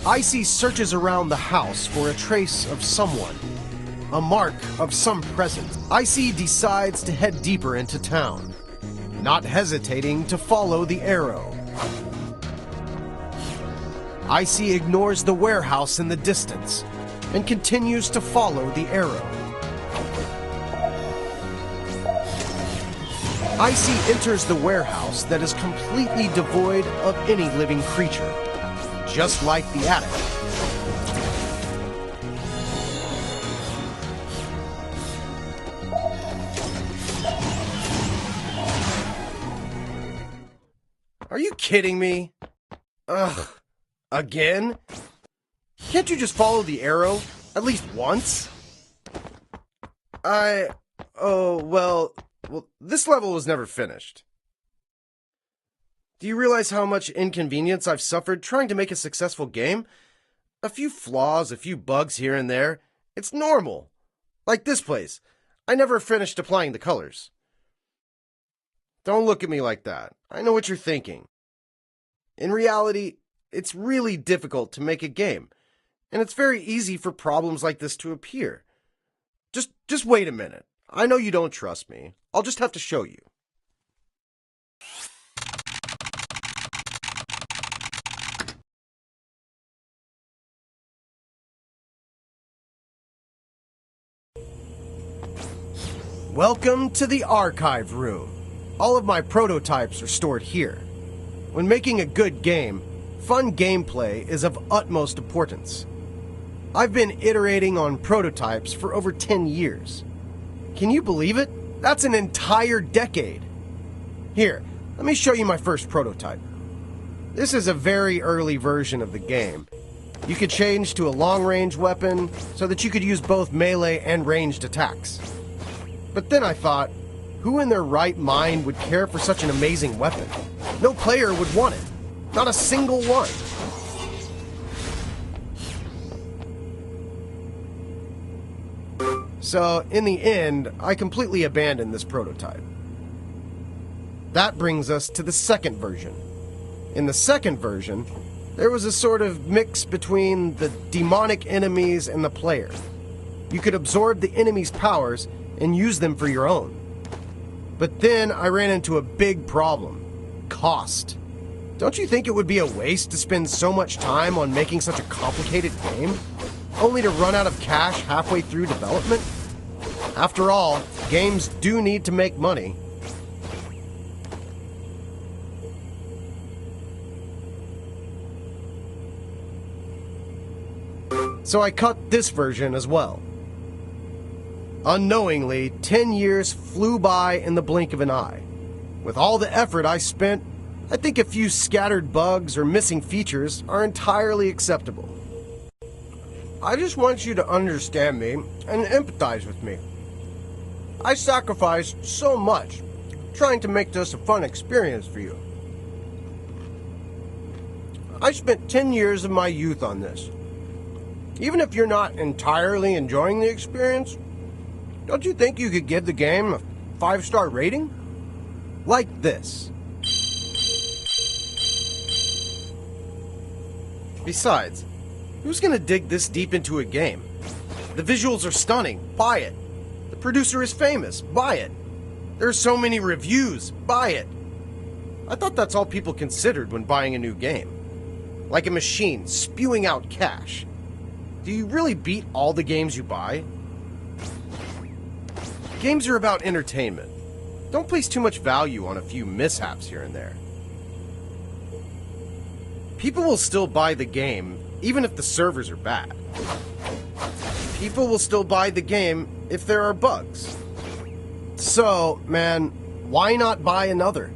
ICEY searches around the house for a trace of someone, a mark of some presence. ICEY decides to head deeper into town, not hesitating to follow the arrow. ICEY ignores the warehouse in the distance and continues to follow the arrow. ICEY enters the warehouse that is completely devoid of any living creature, just like the attic. Are you kidding me? Ugh. Again? Can't you just follow the arrow at least once? Well, this level was never finished. Do you realize how much inconvenience I've suffered trying to make a successful game? A few flaws, a few bugs here and there. It's normal. Like this place. I never finished applying the colors. Don't look at me like that. I know what you're thinking. In reality, it's really difficult to make a game, and it's very easy for problems like this to appear. Just wait a minute. I know you don't trust me. I'll just have to show you. Welcome to the archive room. All of my prototypes are stored here. When making a good game, fun gameplay is of utmost importance. I've been iterating on prototypes for over 10 years. Can you believe it? That's an entire decade. Here, let me show you my first prototype. This is a very early version of the game. You could change to a long-range weapon so that you could use both melee and ranged attacks. But then I thought, who in their right mind would care for such an amazing weapon? No player would want it. Not a single one. So, in the end, I completely abandoned this prototype. That brings us to the second version. In the second version, there was a sort of mix between the demonic enemies and the player. You could absorb the enemy's powers and use them for your own. But then I ran into a big problem. Cost. Don't you think it would be a waste to spend so much time on making such a complicated game, only to run out of cash halfway through development? After all, games do need to make money. So I cut this version as well. Unknowingly, 10 years flew by in the blink of an eye. With all the effort I spent, I think a few scattered bugs or missing features are entirely acceptable. I just want you to understand me and empathize with me. I sacrificed so much trying to make this a fun experience for you. I spent 10 years of my youth on this. Even if you're not entirely enjoying the experience, don't you think you could give the game a 5-star rating? Like this. Besides, who's gonna dig this deep into a game? The visuals are stunning, buy it. The producer is famous, buy it. There are so many reviews, buy it. I thought that's all people considered when buying a new game. Like a machine spewing out cash. Do you really beat all the games you buy? Games are about entertainment. Don't place too much value on a few mishaps here and there. People will still buy the game, even if the servers are bad. People will still buy the game if there are bugs. So, man, why not buy another?